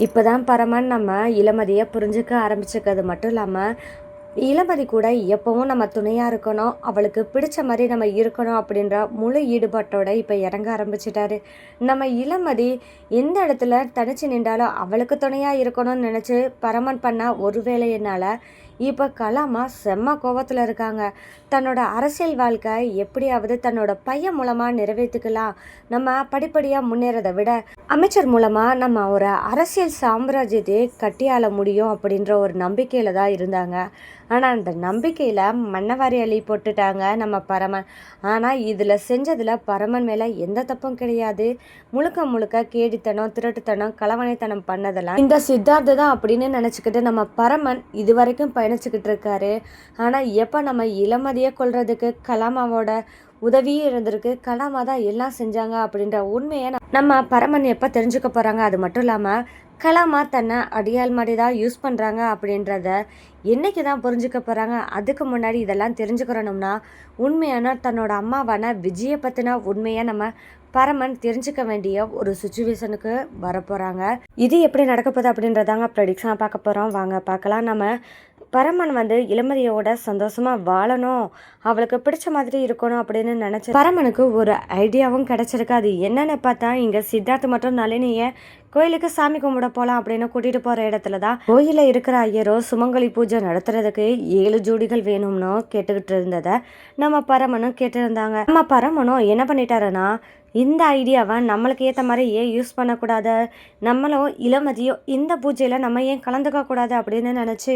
இப்போ தான் பரமன் நம்ம இளமதியை புரிஞ்சுக்க ஆரம்பிச்சுக்கிறது மட்டும் இல்லாமல் இளமதி கூட எப்பவும் நம்ம துணையாக இருக்கணும், அவளுக்கு பிடிச்ச மாதிரி நம்ம இருக்கணும் அப்படின்ற முழு ஈடுபாட்டோட இப்போ இறங்க ஆரம்பிச்சிட்டாரு. நம்ம இளமதி எந்த இடத்துல தனிச்சு நின்றாலும் அவளுக்கு துணையாக இருக்கணும்னு நினச்சி பரமன் பண்ண ஒரு வேலையினால் இப்போ கலாமா செம்ம கோவத்தில் இருக்காங்க. தன்னோட அரசியல் வாழ்க்கை எப்படியாவது தன்னோட பையன் மூலமாக நிறைவேற்றிக்கலாம், நம்ம படிப்படியாக முன்னேறதை விட அமைச்சர் மூலமாக நம்ம ஒரு அரசியல் சாம்ராஜ்யத்தை கட்டியாள முடியும் அப்படின்ற ஒரு நம்பிக்கையில் தான் இருந்தாங்க. ஆனால் அந்த நம்பிக்கையில் மண்ணவாரி அள்ளி போட்டுட்டாங்க நம்ம பரமன். ஆனால் இதில் செஞ்சதில் பரமன் மேலே எந்த தப்பும் கிடையாது. முழுக்க முழுக்க கேடித்தனம், திருட்டுத்தனம், களவனைத்தனம் பண்ணதெல்லாம் இந்த சித்தார்த்த தான் அப்படின்னு நினச்சிக்கிட்டு நம்ம பரமன் இது வரைக்கும் பயணிச்சுக்கிட்டு இருக்காரு. ஆனால் எப்போ நம்ம இளமதியை கொள்றதுக்கு கலாமாவோட உதவியே இருந்திருக்கு, கலாமா தான் எல்லாம் செஞ்சாங்க அப்படின்ற உண்மையை நம்ம பரமன் எப்போ தெரிஞ்சுக்க போகிறாங்க. அது மட்டும் இல்லாமல் கலாமா தன்னை அடியாள் மாதிரி தான் யூஸ் பண்ணுறாங்க அப்படின்றத என்றைக்கு தான் புரிஞ்சுக்க போகிறாங்க. அதுக்கு முன்னாடி இதெல்லாம் தெரிஞ்சுக்கிறணும்னா உண்மையான தன்னோட அம்மாவான விஜயை பற்றின உண்மையை நம்ம பரமன் தெரிஞ்சுக்க வேண்டிய ஒரு சுச்சுவேஷனுக்கு வரப்போகிறாங்க. இது எப்படி நடக்க போகுது அப்படின்றதாங்க ப்ரெடிக்ஷனாக பார்க்க போகிறோம். வாங்க பார்க்கலாம். நம்ம பரமன் இளமதியோட சந்தோஷமாக வாழணும், அவளுக்கு பிடிச்ச மாதிரி இருக்கணும் அப்படின்னு நினச்சி பரமனுக்கு ஒரு ஐடியாவும் கிடச்சிருக்கு. அது என்னென்னு பார்த்தா இங்கே சித்தார்த்து மற்றும் நளினியை கோயிலுக்கு சாமி கும்பிட போகலாம் அப்படின்னு கூட்டிகிட்டு போகிற இடத்துல தான் கோயிலில் இருக்கிற ஐயரோ சுமங்கலி பூஜை நடத்துறதுக்கு 7 ஜோடிகள் வேணும்னு கேட்டுக்கிட்டு இருந்ததை நம்ம பரமனும் கேட்டுருந்தாங்க. நம்ம பரமனும் என்ன பண்ணிட்டாருன்னா, இந்த ஐடியாவை நம்மளுக்கு ஏற்ற மாதிரி ஏன் யூஸ் பண்ணக்கூடாது, நம்மளும் இளமதியோ இந்த பூஜையில் நம்ம ஏன் கலந்துக்கக்கூடாது அப்படின்னு நினச்சி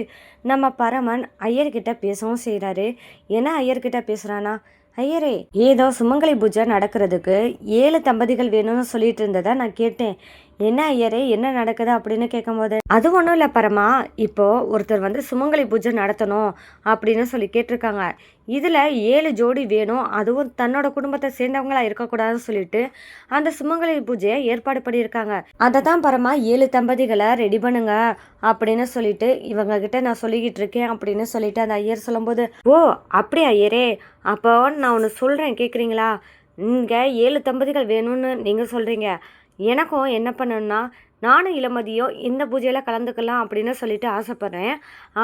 நம்ம பரமன் ஐயர்கிட்ட பேசவும் செய்கிறாரு. ஏன்னா ஐயர்கிட்ட பேசுகிறானா, ஐயரே ஏதோ சுமங்கலி பூஜை நடக்கிறதுக்கு 7 தம்பதிகள் வேணும்னு சொல்லிட்டு இருந்ததை நான் கேட்டேன், என்ன ஐயரே என்ன நடக்குது அப்படின்னு கேட்கும்போது, அது ஒன்றும் இல்லை பரமா, இப்போ ஒருத்தர் சுமங்கலி பூஜை நடத்தணும் அப்படின்னு சொல்லி கேட்டிருக்காங்க, இதில் 7 ஜோடி வேணும், அதுவும் தன்னோட குடும்பத்தை சேர்ந்தவங்களா இருக்கக்கூடாதுன்னு சொல்லிட்டு அந்த சுமங்கலி பூஜையை ஏற்பாடு பண்ணியிருக்காங்க. அதை தான் பரமா 7 தம்பதிகளை ரெடி பண்ணுங்க அப்படின்னு சொல்லிட்டு இவங்க கிட்ட நான் சொல்லிக்கிட்டு இருக்கேன் அப்படின்னு சொல்லிட்டு அந்த ஐயர் சொல்லும்போது, ஓ அப்படியே ஐயரே, அப்போ நான் ஒன்று சொல்கிறேன் கேட்குறீங்களா, இங்கே 7 தம்பதிகள் வேணும்னு நீங்கள் சொல்கிறீங்க, எனக்கும் என்ன பண்ணணும்னா நானும் இளமதியோ இந்த பூஜையில் கலந்துக்கலாம் அப்படின்னு சொல்லிட்டு ஆசைப்பட்றேன்.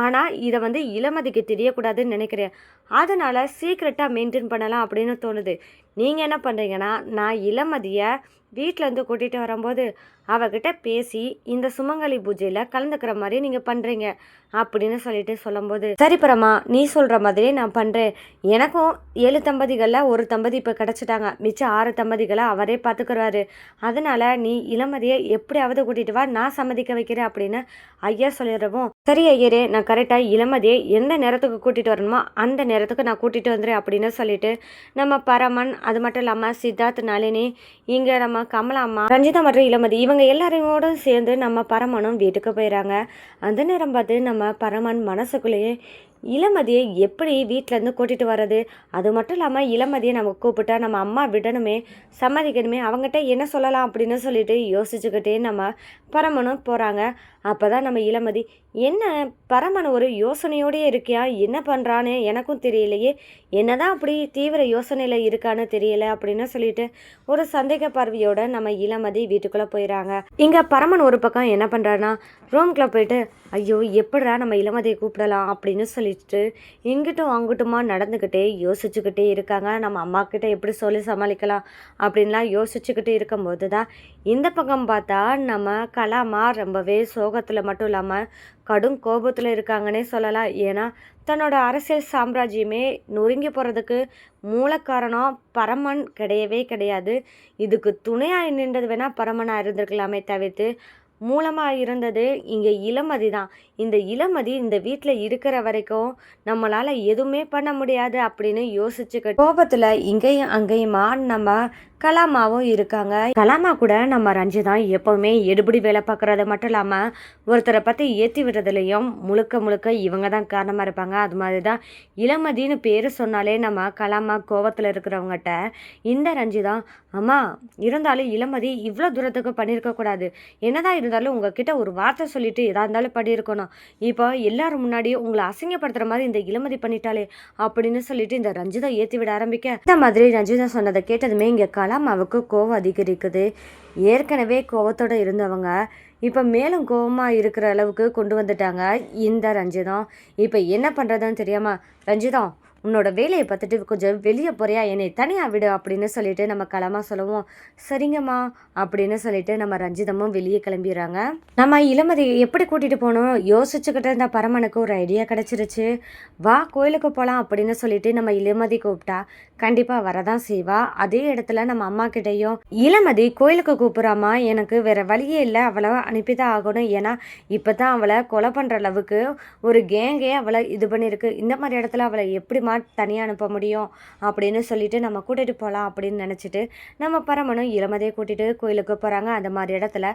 ஆனால் இதை இளமதிக்கு தெரியக்கூடாதுன்னு நினைக்கிறேன், அதனால் சீக்ரெட்டாக மெயின்டைன் பண்ணலாம் அப்படின்னு தோணுது. நீங்கள் என்ன பண்ணுறீங்கன்னா, நான் இளமதியை வீட்டிலேருந்து கூட்டிகிட்டு வரும்போது அவகிட்ட பேசி இந்த சுமங்கலி பூஜையில் கலந்துக்கிற மாதிரி நீங்கள் பண்ணுறீங்க அப்படின்னு சொல்லிட்டு சொல்லும்போது, சரி பரமா நீ சொல்கிற மாதிரியே நான் பண்ணுறேன், எனக்கும் 7 தம்பதிகளில் ஒரு தம்பதி இப்போ கிடச்சிட்டாங்க, மிச்சம் 6 தம்பதிகளை அவரே பார்த்துக்குறாரு, அதனால் நீ இளமதியை எப்படியாவது கூட்டிகிட்டு வா, நான் சம்மதிக்க வைக்கிறேன் அப்படின்னு ஐயா சொல்லிடுறவும், சரி ஐயரே நான் கரெக்டாக இளமதியை எந்த நேரத்துக்கு கூட்டிகிட்டு வரணுமோ அந்த நேரத்துக்கு நான் கூட்டிகிட்டு வந்துடுறேன் அப்படின்னு சொல்லிட்டு நம்ம பரமன், அது மட்டும் இல்லாமல் சித்தார்த், நளினி, இங்கே நம்ம கமலா அம்மா, ரஞ்சிதா மற்றும் இளமதி இவங்க எல்லாரையோட சேர்ந்து நம்ம பரமனும் வீட்டுக்கு போயிடறாங்க. அந்த நேரம் பார்த்து நம்ம பரமன் மனசுக்குள்ளேயே இளமதியை எப்படி வீட்டிலேருந்து கூட்டிகிட்டு வர்றது, அது மட்டும் இல்லாமல் இளமதியை நம்ம கூப்பிட்டா நம்ம அம்மா விடணுமே, சம்மதிக்கணுமே, அவங்ககிட்ட என்ன சொல்லலாம் அப்படின்னு சொல்லிட்டு யோசிச்சுக்கிட்டே நம்ம பரமனும் போகிறாங்க. அப்போ தான் நம்ம இளமதி, என்ன பரமன் ஒரு யோசனையோடயே இருக்கியா, என்ன பண்ணுறான்னு எனக்கும் தெரியலையே, என்னதான் அப்படி தீவிர யோசனையில் இருக்கான்னு தெரியல அப்படின்னு சொல்லிட்டு ஒரு சந்தேக பார்வையோட நம்ம இளமதி வீட்டுக்குள்ளே போயிடறாங்க. இங்கே பரமன் ஒரு பக்கம் என்ன பண்ணுறான்னா, ரூம்குள்ளே போயிட்டு ஐயோ எப்படிடா நம்ம இளமதியை கூப்பிடலாம் அப்படின்னு சொல்லிட்டு இங்கிட்டும் அங்கிட்டுமா நடந்துக்கிட்டே யோசிச்சுக்கிட்டே இருக்காங்க. நம்ம அம்மா கிட்ட எப்படி சொல்லி சமாளிக்கலாம் அப்படின்லாம் யோசிச்சுக்கிட்டு இருக்கும்போது தான் இந்த பக்கம் பார்த்தா நம்ம கலாமா ரொம்பவே சோகத்தில் மட்டும் இல்லாமல் கடும் கோபத்தில் இருக்காங்கன்னே சொல்லலாம். ஏன்னா தன்னோட அரசியல் சாம்ராஜ்யமே நொறுங்கி போகிறதுக்கு மூல காரணம் பரமன் கிடையவே கிடையாது. இதுக்கு துணையாக நின்றது வேணால் பரமனாக இருந்திருக்கலாமே தவிர்த்து மூலமாக இருந்தது இங்கே இளமதி தான். இந்த இளமதி இந்த வீட்டில் இருக்கிற வரைக்கும் நம்மளால் எதுவுமே பண்ண முடியாது அப்படின்னு யோசிச்சுக்க கோபத்தில் இங்கேயும் அங்கேயுமா நம்ம கலாமாவும் இருக்காங்க. கலாமா கூட நம்ம ரஞ்சிதா எப்போவுமே எடுபடி வேலை பார்க்குறது மட்டும் இல்லாமல் ஒருத்தரை பற்றி ஏற்றி விடுறதுலையும் முழுக்க முழுக்க இவங்க தான் காரணமாக இருப்பாங்க. அது மாதிரி தான் இளமதின்னு பேர் சொன்னாலே நம்ம கலாமா கோபத்தில் இருக்கிறவங்ககிட்ட இந்த ரஞ்சிதா, அம்மா இருந்தாலும் இளமதி இவ்வளோ தூரத்துக்கு பண்ணியிருக்கக்கூடாது, என்னதான் இருந்தாலும் உங்ககிட்ட ஒரு வார்த்தை சொல்லிட்டு எதாக இருந்தாலும் பண்ணியிருக்கணும், இப்போ எல்லாரும் முன்னாடியும் உங்களை அசிங்கப்படுத்துகிற மாதிரி இந்த இளமதி பண்ணிட்டாலே அப்படின்னு சொல்லிட்டு இந்த ரஞ்சிதா ஏற்றி விட ஆரம்பிக்க, இந்த மாதிரி ரஞ்சிதா சொன்னதை கேட்டதுமே இங்கே கலாமாவுக்கு கோவம் அதிகரிக்குது. ஏற்கனவே கோவத்தோடு இருந்தவங்க இப்போ மேலும் கோவமாக இருக்கிற அளவுக்கு கொண்டு வந்துட்டாங்க இந்த ரஞ்சிதம். இப்போ என்ன பண்ணுறதுன்னு தெரியாமல், ரஞ்சிதம் உன்னோட வேலையை பார்த்துட்டு கொஞ்சம் வெளியே போறியா, என்னை தனியாக விடு அப்படின்னு சொல்லிட்டு நம்ம கிளம்ப சொல்லுவோம். சரிங்கம்மா அப்படின்னு சொல்லிட்டு நம்ம ரஞ்சிதமும் வெளியே கிளம்பிடுறாங்க. நம்ம இளமதி எப்படி கூட்டிகிட்டு போகணும் யோசிச்சுக்கிட்டு இருந்த பரமனுக்கு ஒரு ஐடியா கிடச்சிருச்சு. வா கோயிலுக்கு போகலாம் அப்படின்னு சொல்லிட்டு நம்ம இளமதி கூப்பிட்டா கண்டிப்பாக வரதான் செய்வா. அதே இடத்துல நம்ம அம்மா கிட்டேயும் இளமதி கோயிலுக்கு கூப்பிட்றாமா, எனக்கு வேற வழியே இல்லை, அவளை அனுப்பிதான் ஆகணும். ஏன்னா இப்போ தான் அவளை கொலை பண்ணுற அளவுக்கு ஒரு கேங்கே அவளை இது பண்ணியிருக்கு. இந்த மாதிரி இடத்துல அவளை எப்படிமா தனியாக அனுப்ப முடியும் அப்படின்னு சொல்லிட்டு நம்ம கூட்டிகிட்டு போகலாம் அப்படின்னு நினச்சிட்டு நம்ம பரமனும் இளமதியை கூட்டிகிட்டு கோயிலுக்கு போகிறாங்க. அந்த மாதிரி இடத்துல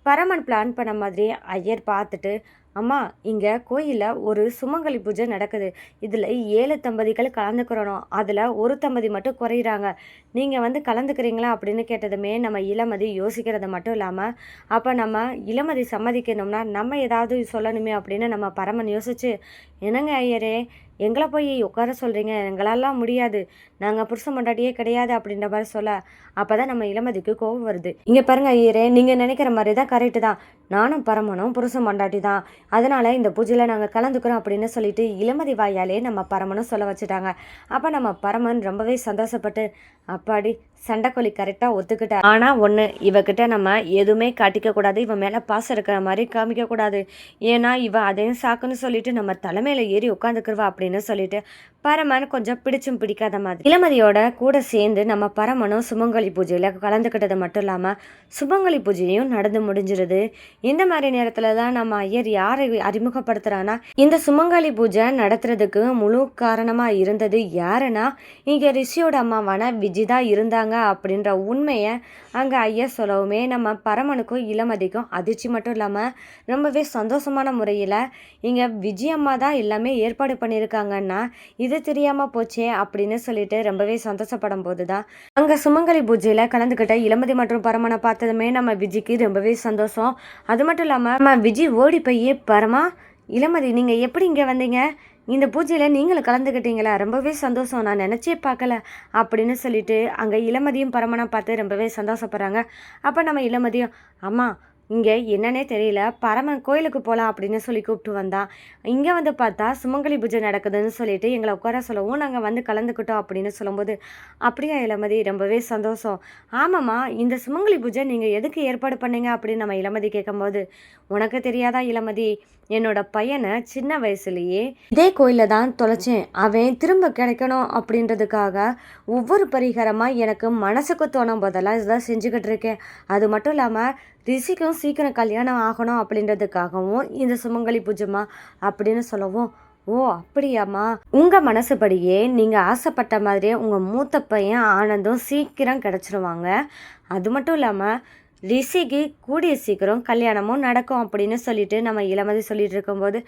பரமன் பிளான் பண்ண மாதிரி ஐயர் பார்த்துட்டு, அம்மா இங்கே கோயிலில் ஒரு சுமங்கலி பூஜை நடக்குது, இதில் 7 தம்பதிகள் கலந்துக்கிறணும், அதில் ஒரு தம்பதி மட்டும் குறையிறாங்க, நீங்கள் வந்து கலந்துக்கிறீங்களா அப்படின்னு கேட்டதுமே நம்ம இளமதி யோசிக்கிறது மட்டும் இல்லாமல், அப்போ நம்ம இளமதி சம்மதிக்கணும்னா நம்ம ஏதாவது சொல்லணுமே அப்படின்னு நம்ம பரமன் யோசிச்சு, என்னங்க ஐயரே எங்களை போய் உட்கார சொல்கிறீங்க, எங்களாலாம் முடியாது, நாங்கள் புருஷன் பொண்டாட்டியே கிடையாது அப்படின்ற மாதிரி சொல்ல, அப்போ தான் நம்ம இளமதிக்கு கோவம் வருது. இங்கே பாருங்க ஐயரே, நீங்கள் நினைக்கிற மாதிரி தான் கரெக்டு தான், நானும் பரமனும் புருஷன் பொண்டாட்டி தான், அதனால் இந்த பூஜையில் நாங்கள் கலந்துக்கிறோம் அப்படின்னு சொல்லிட்டு இளமதி வாயாலே நம்ம பரமனும் சொல்ல வச்சுட்டாங்க. அப்போ நம்ம பரமன் ரொம்பவே சந்தோஷப்பட்டு, அப்பாடி சண்டைக்கோழி கரெக்டாக ஒத்துக்கிட்டேன். ஆனால் ஒன்று, இவகிட்ட நம்ம எதுவுமே காட்டிக்கக்கூடாது, இவன் மேலே பாசம் இருக்கிற மாதிரி காமிக்கக்கூடாது, ஏன்னா இவன் அதையும் சாக்குன்னு சொல்லிட்டு நம்ம தலைமையில் ஏறி உட்காந்துக்குருவா அப்படின்னு சொல்லிட்டு பரமன் கொஞ்சம் பிடிச்சும் பிடிக்காத மாதிரி இளமதியோட கூட சேர்ந்து நம்ம பரமனும் சுமங்கலி பூஜையில் கலந்துக்கிட்டது மட்டும் இல்லாமல் சுமங்கலி பூஜையும் நடந்து முடிஞ்சிருது. இந்த மாதிரி நேரத்தில் தான் நம்ம ஐயர் யாரை அறிமுகப்படுத்துகிறான்னா, இந்த சுமங்கலி பூஜை நடத்துறதுக்கு முழு காரணமாக இருந்தது யாருன்னா, இங்கே ரிஷியோட அம்மாவான விஜி தான் இருந்தாங்க அப்படின்ற உண்மையை அங்கே ஐயர் சொல்லவுமே நம்ம பரமனுக்கும் இளமதிக்கும் அதிர்ச்சி மட்டும் இல்லாமல் ரொம்பவே சந்தோஷமான முறையில் இங்கே விஜய் அம்மா தான் எல்லாமே ஏற்பாடு பண்ணியிருக்காங்கன்னா இது தெரியாமல் போச்சே அப்படின்னு சொல்லிட்டு ரொம்பவே சந்தோஷப்படும் போது தான் அங்கே சுமங்கலி பூஜையில் கலந்துக்கிட்ட இளமதி மற்றும் பரமனை பார்த்ததுமே நம்ம விஜய்க்கு ரொம்பவே சந்தோஷம். அது மட்டும் இல்லாமல் நம்ம விஜய் ஓடி போய், பரமா இளமதி நீங்கள் எப்படி இங்கே வந்தீங்க, இந்த பூஜையில் நீங்களும் கலந்துக்கிட்டீங்களா, ரொம்பவே சந்தோஷம், நான் நினச்சே பார்க்கல அப்படின்னு சொல்லிட்டு அங்கே இளமதியும் பரமனை பார்த்து ரொம்பவே சந்தோஷப்படுறாங்க. அப்போ நம்ம இளமதியும், அம்மா இங்கே என்னன்னே தெரியல, பரமன் கோயிலுக்கு போகலாம் அப்படின்னு சொல்லி கூப்பிட்டு வந்தான், இங்கே வந்து பார்த்தா சுமங்கலி பூஜை நடக்குதுன்னு சொல்லிட்டு எங்களை உட்கார சொல்லவும் நாங்கள் வந்து கலந்துக்கிட்டோம் அப்படின்னு சொல்லும்போது, அப்படியா இளமதி ரொம்பவே சந்தோஷம், ஆமாம்மா இந்த சுமங்கலி பூஜை நீங்கள் எதுக்கு ஏற்பாடு பண்ணீங்க அப்படின்னு நம்ம இளமதி கேட்கும்போது, உனக்கு தெரியாதா இளமதி, என்னோட பையனை சின்ன வயசுலேயே இதே கோயிலில் தான் தொலைச்சேன், அவன் திரும்ப கிடைக்கணும் அப்படின்றதுக்காக ஒவ்வொரு பரிகாரமாக எனக்கு மனசுக்கு தோணும் போதெல்லாம் இதெல்லாம் செஞ்சுக்கிட்டு இருக்கேன். அது மட்டும் இல்லாமல் ரிஷிக்கும் சீக்கிரம் கல்யாணம் ஆகணும் அப்படின்றதுக்காகவும் இந்த சுமங்கலி பூஜைமா அப்படின்னு சொல்லவும், ஓ அப்படியாம்மா, உங்கள் மனசுபடியே நீங்கள் ஆசைப்பட்ட மாதிரியே உங்கள் மூத்த பையன் ஆனந்தும் சீக்கிரம் கிடச்சிருவாங்க, அது மட்டும் இல்லாமல் ரிஷிக்கு கூடிய சீக்கிரம் கல்யாணமும் நடக்கும் அப்படின்னு சொல்லிட்டு நம்ம இளமதி சொல்லிட்டு இருக்கும்போது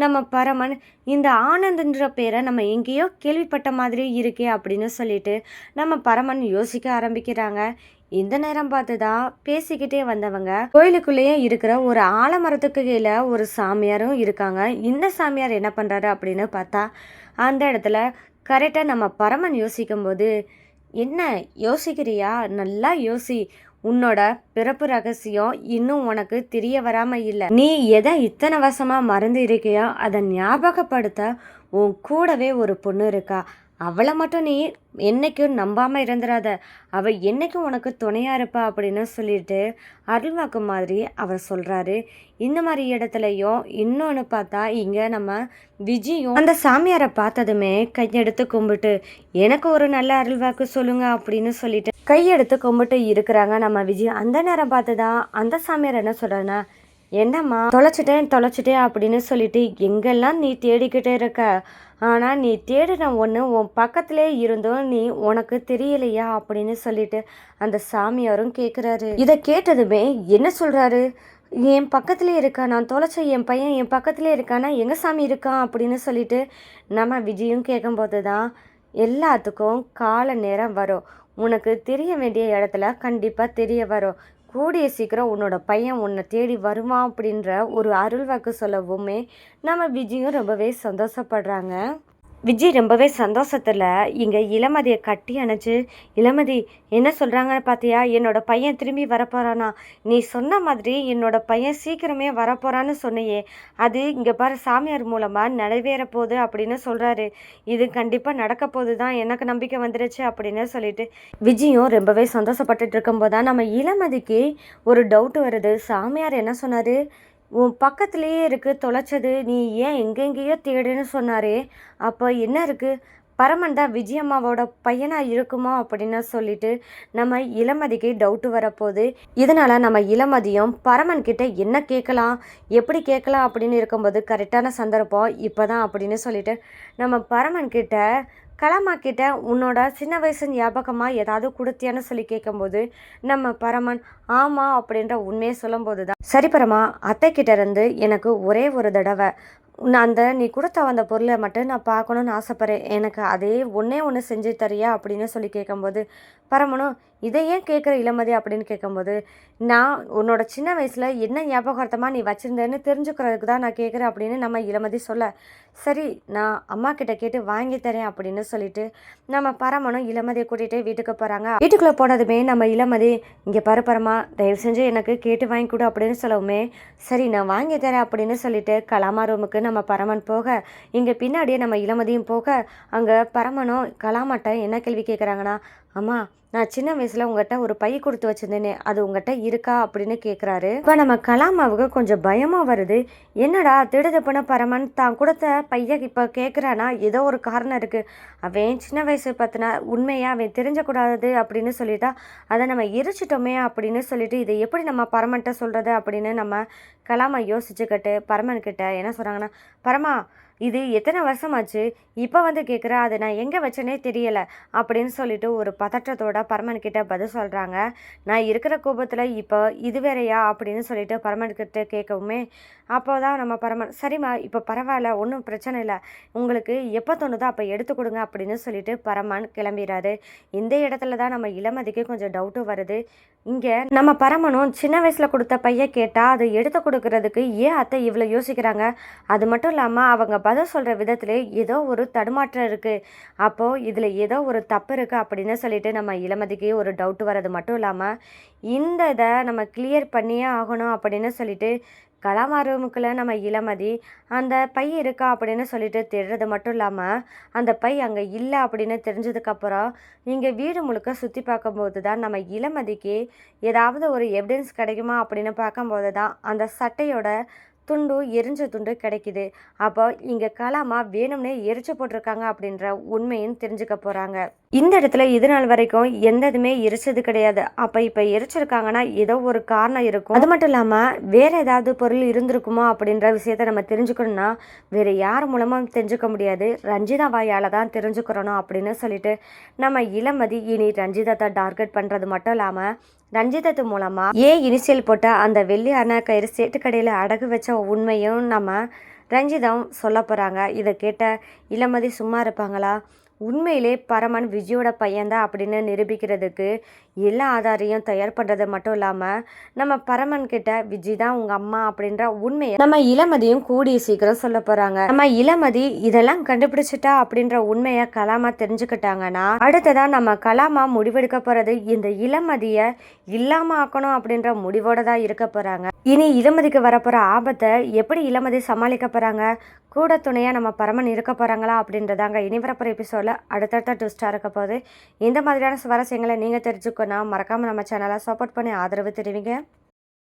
நம்ம பரமன், இந்த ஆனந்த்ன்ற பேரை நம்ம எங்கேயோ கேள்விப்பட்ட மாதிரி இருக்கே அப்படின்னு சொல்லிட்டு நம்ம பரமன் யோசிக்க ஆரம்பிக்கிறாங்க. இந்த நேரம் பார்த்து தான் பேசிக்கிட்டே வந்தவங்க கோயிலுக்குள்ளேயே இருக்கிற ஒரு ஆலமரத்துக்கு கீழே ஒரு சாமியாரும் இருக்காங்க. இந்த சாமியார் என்ன பண்ணுறாரு அப்படின்னு பார்த்தா, அந்த இடத்துல கரெக்டாக நம்ம பரமன் யோசிக்கும்போது, என்ன யோசிக்கிறியா, நல்லா யோசி, உன்னோட பிறப்பு ரகசியம் இன்னும் உனக்கு தெரிய வராமல் இல்லை, நீ எதை இத்தனை வருஷமாக மறந்து இருக்கியோ அதை ஞாபகப்படுத்த உன் கூடவே ஒரு பொண்ணு இருக்கா, அவளை மட்டும் நீ என்னைக்கும் நம்பாமல் இருந்துடாத, அவள் என்னைக்கும் உனக்கு துணையாக இருப்பா அப்படின்னு சொல்லிட்டு அருள்வாக்கு மாதிரி அவர் சொல்கிறாரு. இந்த மாதிரி இடத்துலையும் இன்னொன்று பார்த்தா இங்கே நம்ம விஜயும் அந்த சாமியாரை பார்த்ததுமே கையெடுத்து கும்பிட்டு, எனக்கு ஒரு நல்ல அருள்வாக்கு சொல்லுங்க அப்படின்னு சொல்லிட்டு கையெடுத்து கும்பிட்டு இருக்கிறாங்க நம்ம விஜய். அந்த நேரம் பார்த்து தான் அந்த சாமியார் என்ன சொல்கிறேன்னா, என்னம்மா தொலைச்சிட்டேன் அப்படின்னு சொல்லிட்டு எங்கெல்லாம் நீ தேடிக்கிட்டே இருக்க, ஆனால் நீ தேடின ஒன்று உன் பக்கத்திலே இருந்தும் நீ உனக்கு தெரியலையா அப்படின்னு சொல்லிட்டு அந்த சாமியாரும் கேட்குறாரு. இதை கேட்டதுமே என்ன சொல்கிறாரு, என் பக்கத்துலேயே இருக்கா, நான் தொலைச்ச என் பையன் என் பக்கத்துலேயே இருக்கானா, எங்கள் சாமி இருக்கான் அப்படின்னு சொல்லிட்டு நம்ம விஜயும் கேட்கும்போது தான் எல்லாத்துக்கும் கால நேரம் வரும், உனக்கு தெரிய வேண்டிய இடத்துல கண்டிப்பாக தெரிய வரும், கூடிய சீக்கிரம் உன்னோட பையன் உன்னை தேடி வருவான் அப்படின்ற ஒரு அருள்வாக்கு சொல்லவுமே நம்ம விஜயும் ரொம்பவே சந்தோஷப்படுறாங்க. விஜி ரொம்பவே சந்தோஷத்துல இங்க இளமதிய கட்டி அணைச்சு, "இளமதி என்ன சொல்றாங்கன்னு பார்த்தியா? என்னோட பையன் திரும்பி வரப்போறானா? நீ சொன்ன மாதிரி என்னோட பையன் சீக்கிரமே வரப்போறான்னு சொன்னியே, அது இங்க பாரு சாமியார் மூலமா நிறைவேறப் போகுது" அப்படின்னு சொல்றாரு. "இது கண்டிப்பா நடக்க போகுது தான், எனக்கு நம்பிக்கை வந்துருச்சு" அப்படின்னு சொல்லிட்டு விஜியும் ரொம்பவே சந்தோஷப்பட்டுட்டு இருக்கும்போது தான் நம்ம இளமதிக்கு ஒரு டவுட் வருது. சாமியார் என்ன சொன்னாரு? உன் பக்கத்திலேயே இருக்கு தொலைச்சது. நீ ஏன் எங்கெங்கேயோ தேடுன்னு சொன்னாரே! அப்ப என்ன இருக்கு? பரமன் தான் விஜயம்மாவோட பையனா இருக்குமோ! அப்படின்னு சொல்லிட்டு நம்ம இளமதிக்கு டவுட் வரப்போது. இதனால நம்ம இளமதியும் பரமன் கிட்ட என்ன கேட்கலாம்? எப்படி கேட்கலாம்? அப்படின்னு இருக்கும்போது கரெக்டான சந்தர்ப்பம் இப்பதான் அப்படின்னு சொல்லிட்டு நம்ம பரமன் கிட்ட கலாமா கிட்ட உன்னோட சின்ன வயசு ஞாபகமா ஏதாவது கொடுத்தியான்னு சொல்லி கேட்கும்போது நம்ம பரமன் ஆமா அப்படின்ற உண்மையை சொல்லும்போது தான் சரி பரமா அத்தை கிட்ட இருந்து எனக்கு ஒரே ஒரு தடவை நான் நீ கொடுத்த அந்த பொருளை மட்டும் நான் பார்க்கணுன்னு ஆசைப்பட்றேன், எனக்கு அதே ஒன்றே ஒன்று செஞ்சு தரியா அப்படின்னு சொல்லி கேட்கும்போது பரமனும் இதை ஏன் கேட்குற இளமதி அப்படின்னு கேட்கும்போது நான் உன்னோட சின்ன வயசில் என்ன ஞாபகார்த்தமாக நீ வச்சுருந்தேன்னு தெரிஞ்சுக்கிறதுக்கு தான் நான் கேட்குறேன் அப்படின்னு நம்ம இளமதி சொல்ல சரி நான் அம்மா கிட்ட கேட்டு வாங்கி தரேன் அப்படின்னு சொல்லிட்டு நம்ம பரமனும் இளமதியை கூட்டிகிட்டு வீட்டுக்கு போகிறாங்க. வீட்டுக்குள்ளே போனதுமே நம்ம இளமதி இங்கே பாரு பரமா தயவு செஞ்சு எனக்கு கேட்டு வாங்கி கொடு அப்படின்னு சொல்லவுமே சரி நான் வாங்கி தரேன் அப்படின்னு சொல்லிட்டு கலாமா ரூமுக்கு நம்ம பரமன் போக இங்கே பின்னாடியே நம்ம இளமதியும் போக அங்கே பரமனும் கலாமாட்ட என்ன கேள்வி கேட்குறாங்கன்னா அம்மா நான் சின்ன வயசில் உங்கள்கிட்ட ஒரு பை கொடுத்து வச்சுருந்தேனே அது உங்கள்கிட்ட இருக்கா அப்படின்னு கேட்குறாரு. இப்போ நம்ம கலாமாவுக்கு கொஞ்சம் பயமாக வருது. என்னடா திடுதப்புன பரமன் தான் கொடுத்த பைய இப்போ கேட்குறானா ஏதோ ஒரு காரணம் இருக்குது. அவன் சின்ன வயசு பார்த்தினா உண்மையாக அவன் தெரிஞ்சக்கூடாது அப்படின்னு சொல்லிட்டா அதை நம்ம எரிச்சிட்டோமே அப்படின்னு சொல்லிட்டு இதை எப்படி நம்ம பரமன்கிட்ட சொல்கிறது அப்படின்னு நம்ம கலாமா யோசிச்சுக்கிட்டு பரமன்கிட்ட என்ன சொல்கிறாங்கன்னா பரமா இது எத்தனை வருஷமாச்சு இப்போ வந்து கேட்குற அதை நான் எங்கே வச்சேனே தெரியலை அப்படின்னு சொல்லிட்டு ஒரு பதற்றத்தோட பரமன் கிட்ட பதில் சொல்கிறாங்க. நான் இருக்கிற கோபத்தில் இப்போ இது வேறையா அப்படின்னு சொல்லிட்டு பரமன் கிட்ட கேட்கவுமே அப்போ தான் நம்ம பரமன் சரிம்மா இப்போ பரவாயில்ல ஒன்றும் பிரச்சனை இல்லை, உங்களுக்கு எப்போ தோணுதோ அப்போ எடுத்து கொடுங்க அப்படின்னு சொல்லிட்டு பரமன் கிளம்பிடுறாரு. இந்த இடத்துல தான் நம்ம இளமதிக்கு கொஞ்சம் டவுட்டும் வருது. இங்கே நம்ம பரமனும் சின்ன வயசில் கொடுத்த பைய கேட்டால் அதை எடுத்து கொடுக்கறதுக்கு ஏன் அத்தை இவ்வளோ யோசிக்கிறாங்க? அது மட்டும் இல்லாமல் அவங்க பதில் சொல்கிற விதத்துல ஏதோ ஒரு தடுமாற்றம் இருக்குது, அப்போது இதில் ஏதோ ஒரு தப்பு இருக்குது அப்படின்னு சொல்லிட்டு நம்ம இளமதிக்கு ஒரு டவுட் வர்றது மட்டும் இல்லாமல் இந்த இதை நம்ம கிளியர் பண்ணியே ஆகணும் அப்படின்னு சொல்லிட்டு கலாமா ரூமுக்குள்ளே நம்ம இளமதி அந்த பை இருக்கா அப்படின்னு சொல்லிட்டு தேடுறது மட்டும் இல்லாமல் அந்த பை அங்கே இல்லை அப்படின்னு தெரிஞ்சதுக்கப்புறம் இங்கே வீடு முழுக்க சுற்றி பார்க்கும்போது தான் நம்ம இளமதிக்கு ஏதாவது ஒரு எவிடன்ஸ் கிடைக்குமா அப்படின்னு பார்க்கும்போது தான் அந்த சட்டையோட துண்டு எரிஞ்ச துண்டு கிடைக்குது. அப்போ இங்கே கலாமா வேணும்னே எரிச்சு போட்டிருக்காங்க அப்படின்ற உண்மையும் தெரிஞ்சுக்க போகிறாங்க. இந்த இடத்துல இது நாள் வரைக்கும் எந்த இதுவுமே எரிச்சது கிடையாது. அப்போ இப்போ எரிச்சிருக்காங்கன்னா ஏதோ ஒரு காரணம் இருக்கும். அது மட்டும் இல்லாமல் வேறு ஏதாவது பொருள் இருந்திருக்குமோ அப்படின்ற விஷயத்த நம்ம தெரிஞ்சுக்கணும்னா வேறு யார் மூலமாக தெரிஞ்சுக்க முடியாது, ரஞ்சிதா வாயால் தான் தெரிஞ்சுக்கிறணும் அப்படின்னு சொல்லிட்டு நம்ம இளமதி இனி ரஞ்சிதத்தை டார்கெட் பண்ணுறது மட்டும் இல்லாமல் ரஞ்சிதத்து மூலமா இனிஷியல் போட்ட அந்த வெள்ளி அணை கயிறு சேட்டுக்கடையில் அடகு வச்ச உண்மையும் நம்ம ரஞ்சிதம் சொல்ல போகிறாங்க. இதை கேட்ட இளமதி சும்மா இருப்பாங்களா? உண்மையிலே பரமன் விஜயோட பையன்தான் அப்படின்னு நிரூபிக்கிறதுக்கு எல்லா ஆதாரையும் தயார் பண்ணுறது மட்டும் இல்லாமல் நம்ம பரமன் கிட்ட விஜய் தான் உங்கள் அம்மா அப்படின்ற உண்மையை நம்ம இளமதியும் கூடிய சீக்கிரம் சொல்ல போகிறாங்க. நம்ம இளமதி இதெல்லாம் கண்டுபிடிச்சிட்டா அப்படின்ற உண்மையை கலாமா தெரிஞ்சுக்கிட்டாங்கன்னா அடுத்ததான் நம்ம கலாமா முடிவெடுக்க போகிறது இந்த இளமதியை இல்லாமல் ஆக்கணும் அப்படின்ற முடிவோட தான் இருக்க போகிறாங்க. இனி இளமதிக்கு வரப்போகிற ஆபத்தை எப்படி இளமதி சமாளிக்க போகிறாங்க, கூட துணையாக நம்ம பரமன் இருக்க போகிறாங்களா அப்படின்றதாங்க இனி வரப்போகிற எபிசோடில் அடுத்தடுத்த ட்விஸ்டாக இருக்க போது. இந்த மாதிரியான சுவாரஸ்யங்களை நீங்கள் தெரிஞ்சுக்கணும் மறக்காமல் நம்ம சேனலை சப்போர்ட் பண்ணி ஆதரவு தெரிவிங்க.